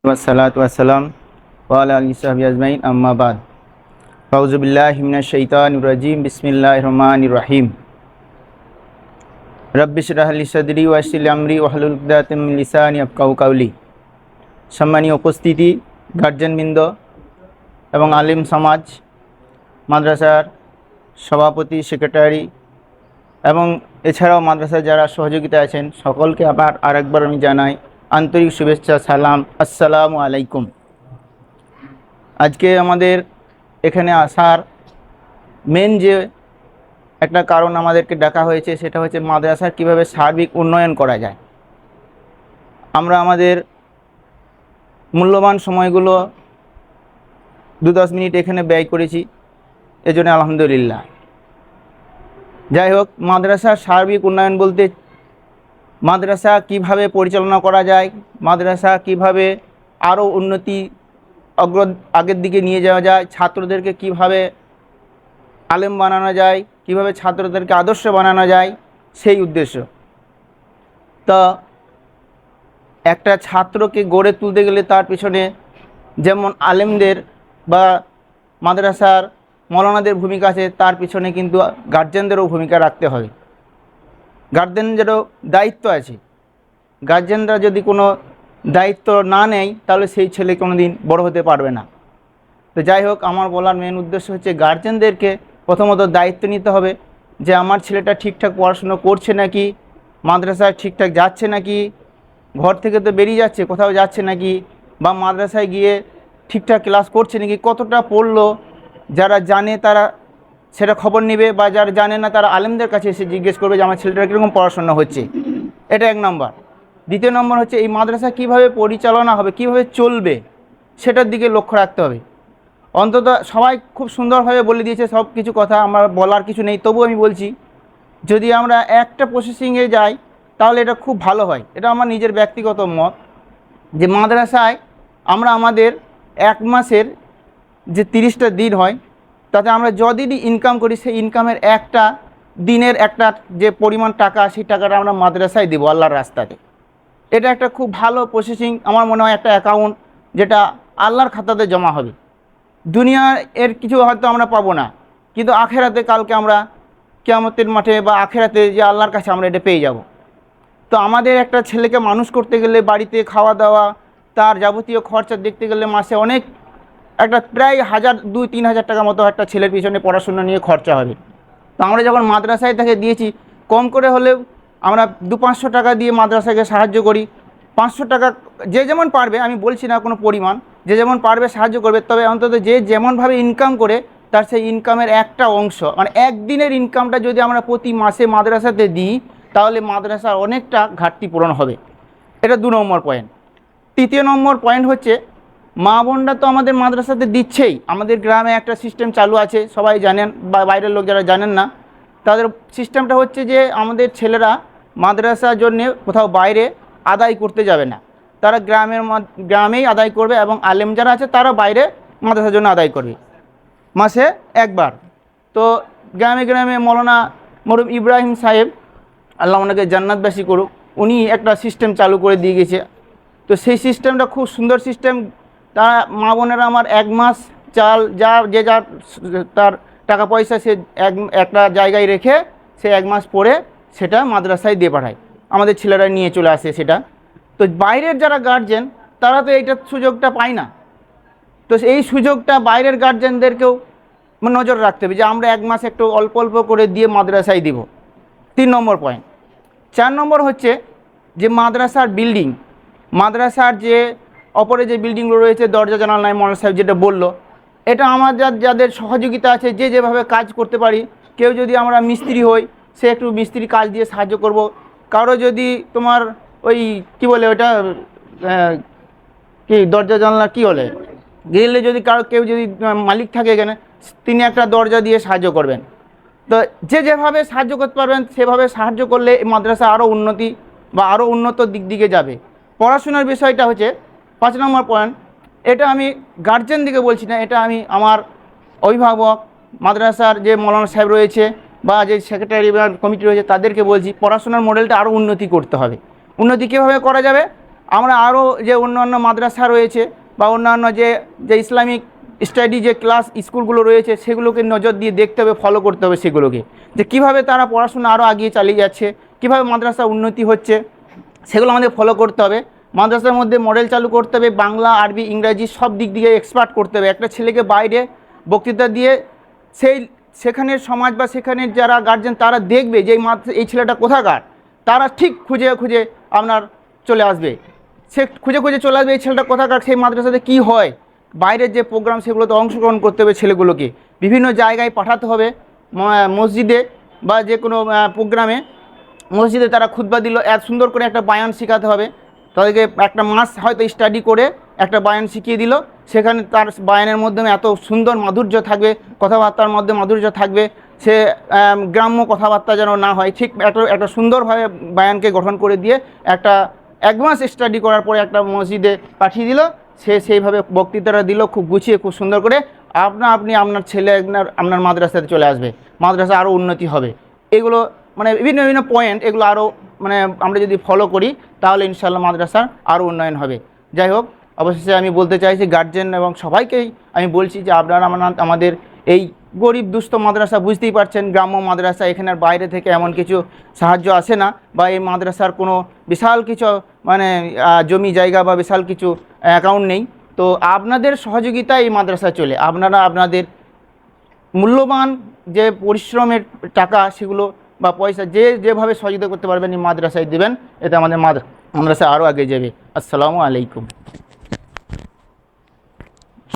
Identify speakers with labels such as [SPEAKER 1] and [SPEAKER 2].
[SPEAKER 1] والصلاة والسلام وعلى آله وصحبه أجمعين أما بعد أعوذ بالله من الشيطان الرجيم بسم الله الرحمن الرحيم رب اشرح لي صدري ويسر لي أمري واحلل عقدة من লিসানি ইয়াফকাহু কাওলি। সম্মানীয় উপস্থিতি, গার্জিয়ানবৃন্দ এবং আলিম সমাজ, মাদ্রাসার সভাপতি, সেক্রেটারি এবং এছাড়াও মাদ্রাসার যারা সহযোগিতা আছেন সকলকে আবার আরেকবার আমি জানাই আন্তরিক শুভেচ্ছা, সালাম, আসসালামু আলাইকুম। আজকে আমাদের এখানে আসার মেন যে একটা কারণ আমাদেরকে ডাকা হয়েছে সেটা হচ্ছে মাদ্রাসার কিভাবে সার্বিক উন্নয়ন করা যায়। আমরা আমাদের মূল্যবান সময়গুলো 2-10 মিনিট এখানে ব্যয় করেছি, এজন্য আলহামদুলিল্লাহ। যাই হোক, মাদ্রাসার সার্বিক উন্নয়ন বলতে মাদ্রাসা কিভাবে পরিচালনা করা যায়, মাদ্রাসা কিভাবে আরও উন্নতি আগের দিকে নিয়ে যাওয়া যায়, ছাত্রদেরকে কিভাবে আলেম বানানো যায়, কিভাবে ছাত্রদেরকে আদর্শ বানানো যায়, সেই উদ্দেশ্য। তো একটা ছাত্রকে গড়ে তুলতে গেলে তার পিছনে যেমন আলেমদের বা মাদ্রাসার মৌলানাদের ভূমিকা আছে, তার পিছনে কিন্তু গার্জিয়ানদেরও ভূমিকা রাখতে হবে। গার্জিয়ানদেরও দায়িত্ব আছে। গার্জিয়ানরা যদি কোনো দায়িত্ব না নেয় তাহলে সেই ছেলে কোনো দিন বড় হতে পারবে না। তো যাই হোক, আমার বলার মেন উদ্দেশ্য হচ্ছে গার্জিয়ানদেরকে প্রথমত দায়িত্ব নিতে হবে যে আমার ছেলেটা ঠিকঠাক পড়াশুনো করছে নাকি, মাদ্রাসায় ঠিকঠাক যাচ্ছে নাকি, ঘর থেকে তো বেরিয়ে যাচ্ছে, কোথাও যাচ্ছে নাকি, বা মাদ্রাসায় গিয়ে ঠিকঠাক ক্লাস করছে নাকি, কতটা পড়লো। যারা জানে তারা সেটা খবর নেবে, বা যারা জানে না তারা আলেমদের কাছে এসে জিজ্ঞেস করবে যে আমার ছেলেটার কীরকম পড়াশোনা হচ্ছে। এটা এক নম্বর। দ্বিতীয় নম্বর হচ্ছে এই মাদ্রাসা কিভাবে পরিচালনা হবে, কিভাবে চলবে, সেটার দিকে লক্ষ্য রাখতে হবে। অন্তত সবাই খুব সুন্দরভাবে বলে দিয়েছে সব কিছু কথা, আমার বলার কিছু নেই, তবু আমি বলছি যদি আমরা একটা প্রসেসিংয়ে যাই তাহলে এটা খুব ভালো হয়। এটা আমার নিজের ব্যক্তিগত মত যে মাদ্রাসায় আমরা আমাদের এক মাসের যে 30টা দিন হয় তাতে আমরা যদিনই ইনকাম করি সেই ইনকামের একটা দিনের একটা যে পরিমাণ টাকা, সেই টাকাটা আমরা মাদ্রাসায় দেবো আল্লাহর রাস্তাতে। এটা একটা খুব ভালো প্রসেসিং আমার মনে হয়, একটা অ্যাকাউন্ট যেটা আল্লাহর খাতাতে জমা হবে। দুনিয়া এর কিছু হয়তো আমরা পাবো না, কিন্তু আখেরাতে কালকে আমরা কিয়ামতের মাঠে বা আখেরাতে যে আল্লাহর কাছে আমরা এটা পেয়ে যাব। তো আমাদের একটা ছেলেকে মানুষ করতে গেলে বাড়িতে খাওয়া দাওয়া, তার যাবতীয় খরচা দেখতে গেলে মাসে অনেক একটা প্রায় 2-3 হাজার টাকা মতো একটা ছেলের পিছনে পড়াশোনা নিয়ে খরচা হবে। তো আমরা যখন মাদ্রাসায় তাকে দিয়েছি, কম করে হলেও আমরা 200-500 টাকা দিয়ে মাদ্রাসাকে সাহায্য করি। 500 টাকা যে যেমন পারবে, আমি বলছি না কোনো পরিমাণ, যে যেমন পারবে সাহায্য করবে। তবে অন্তত যে যেমনভাবে ইনকাম করে তার সেই ইনকামের একটা অংশ, মানে একদিনের ইনকামটা যদি আমরা প্রতি মাসে মাদ্রাসাতে দিই তাহলে মাদ্রাসার অনেকটা ঘাটতি পূরণ হবে। এটা 2 নম্বর পয়েন্ট। 3 নম্বর পয়েন্ট হচ্ছে মা বোনরা তো আমাদের মাদ্রাসাতে দিচ্ছেই। আমাদের গ্রামে একটা সিস্টেম চালু আছে, সবাই জানেন, বা বাইরের লোক যারা জানেন না তাদের সিস্টেমটা হচ্ছে যে আমাদের ছেলেরা মাদ্রাসার জন্যে কোথাও বাইরে আদায় করতে যাবে না, তারা গ্রামেই আদায় করবে, এবং আলেম যারা আছে তারা বাইরে মাদ্রাসার জন্য আদায় করবে মাসে একবার। তো গ্রামে গ্রামে মৌলানা মরহুম ইব্রাহিম সাহেব, আল্লাহ ওনাকে জান্নাতবাসী করুক, উনি একটা সিস্টেম চালু করে দিয়ে গেছে। তো সেই সিস্টেমটা খুব সুন্দর সিস্টেম। তারা মা বোনেরা আমার 1 মাস চাল যে যার তার টাকা পয়সা সে একটা জায়গায় রেখে সে 1 মাস পরে সেটা মাদ্রাসায় দিয়ে পাঠায়, আমাদের ছেলেরা নিয়ে চলে আসে সেটা। তো বাইরের যারা গার্জেন তারা তো এইটার সুযোগটা পায় না। তো এই সুযোগটা বাইরের গার্জেনদেরকেও নজর রাখতে হবে যে আমরা 1 মাস একটু অল্প অল্প করে দিয়ে মাদ্রাসায় দিব। 3 নম্বর পয়েন্ট। 4 নম্বর হচ্ছে যে মাদ্রাসার বিল্ডিং, মাদ্রাসার যে অপরে যে বিল্ডিংগুলো রয়েছে, দরজা জানালা নাই, মৌলানা সাহেব যেটা বললো, এটা আমাদের যাদের সহযোগিতা আছে যে যেভাবে কাজ করতে পারি, কেউ যদি আমরা মিস্ত্রি হই সে একটু মিস্ত্রি কাজ দিয়ে সাহায্য করব। কারো যদি তোমার ওই কি বলে ওটা কি দরজা জানালা কি বলে গ্রিলে, যদি কেউ যদি মালিক থাকে এখানে, তিনি একটা দরজা দিয়ে সাহায্য করবেন। তো যে যেভাবে সাহায্য করতে পারবেন সেভাবে সাহায্য করলে এই মাদ্রাসা আরও উন্নতি বা আরও উন্নত দিকে যাবে। পড়াশোনার বিষয়টা হচ্ছে 5 নম্বর পয়েন্ট। এটা আমি গার্জেন দিকে বলছি না, এটা আমি আমার অভিভাবক, মাদ্রাসার যে মৌলানা সাহেব রয়েছে বা যে সেক্রেটারি বা কমিটি রয়েছে তাদেরকে বলছি, পড়াশোনার মডেলটা আরও উন্নতি করতে হবে। উন্নতি কীভাবে করা যাবে? আমরা আরও যে অন্যান্য মাদ্রাসা রয়েছে বা অন্যান্য যে ইসলামিক স্টাডি যে ক্লাস স্কুলগুলো রয়েছে সেগুলোকে নজর দিয়ে দেখতে হবে, ফলো করতে হবে সেগুলোকে, যে কীভাবে তারা পড়াশোনা আরও এগিয়ে চালিয়ে যাচ্ছে, কীভাবে মাদ্রাসা উন্নতি হচ্ছে, সেগুলো আমাদের ফলো করতে হবে। মাদ্রাসার মধ্যে মডেল চালু করতে হবে, বাংলা, আরবি, ইংরাজি সব দিক দিয়ে এক্সপার্ট করতে হবে। একটা ছেলেকে বাইরে বক্তৃতা দিয়ে সেখানের সমাজ বা সেখানের যারা গার্জেন তারা দেখবে যে এই ছেলেটা কোথাকার, তারা ঠিক খুঁজে খুঁজে আপনার চলে আসবে, সে খুঁজে খুঁজে চলে আসবে এই ছেলেটা কোথাকার, সেই মাদ্রাসাতে কী হয়, বাইরের যে প্রোগ্রাম সেগুলোতে অংশগ্রহণ করতে হবে ছেলেগুলোকে, বিভিন্ন জায়গায় পাঠাতে হবে, মসজিদে বা যে কোনো প্রোগ্রামে মসজিদে তারা খুতবা দিল, এত সুন্দর করে একটা বায়ান শেখাতে হবে তাদেরকে, একটা মাস হয়তো স্টাডি করে একটা বায়ান শিখিয়ে দিল, সেখানে তার বায়ানের মাধ্যমে এত সুন্দর মাধুর্য থাকবে, কথাবার্তার মধ্যে মাধুর্য থাকবে, সে গ্রাম্য কথাবার্তা যেন না হয়, ঠিক একটা সুন্দরভাবে বায়ানকে গঠন করে দিয়ে একটা এক মাস স্টাডি করার পরে একটা মসজিদে পাঠিয়ে দিল, সে সেইভাবে বক্তৃতাটা দিল খুব গুছিয়ে খুব সুন্দর করে, আপনি আপনার ছেলে আপনার মাদ্রাসাতে চলে আসবে, মাদ্রাসা আরও উন্নতি হবে। এগুলো মানে বিভিন্ন বিভিন্ন পয়েন্ট, এগুলো আরও মানে আমরা যদি ফলো করি তাহলে ইনশাআল্লাহ মাদ্রাসার আরও উন্নয়ন হবে। যাই হোক, অবশেষে আমি বলতে চাইছি গার্জেন এবং সবাইকেই আমি বলছি যে আপনারা আমাদের এই গরিব দুস্থ মাদ্রাসা, বুঝতেই পারছেন গ্রাম্য মাদ্রাসা, এখানের বাইরে থেকে এমন কিছু সাহায্য আসে না, বা এই মাদ্রাসার কোনো বিশাল কিছু মানে জমি জায়গা বা বিশাল কিছু অ্যাকাউন্ট নেই। তো আপনাদের সহযোগিতা এই মাদ্রাসায় চলে, আপনারা আপনাদের মূল্যবান যে পরিশ্রমের টাকা সেগুলো বা পয়সা যেভাবে সহযোগিতা করতে পারবেন এই মাদ্রাসায় দেবেন, এতে আমাদের মাদ্রাসা আরও আগে যাবে। আসসালামু আলাইকুম।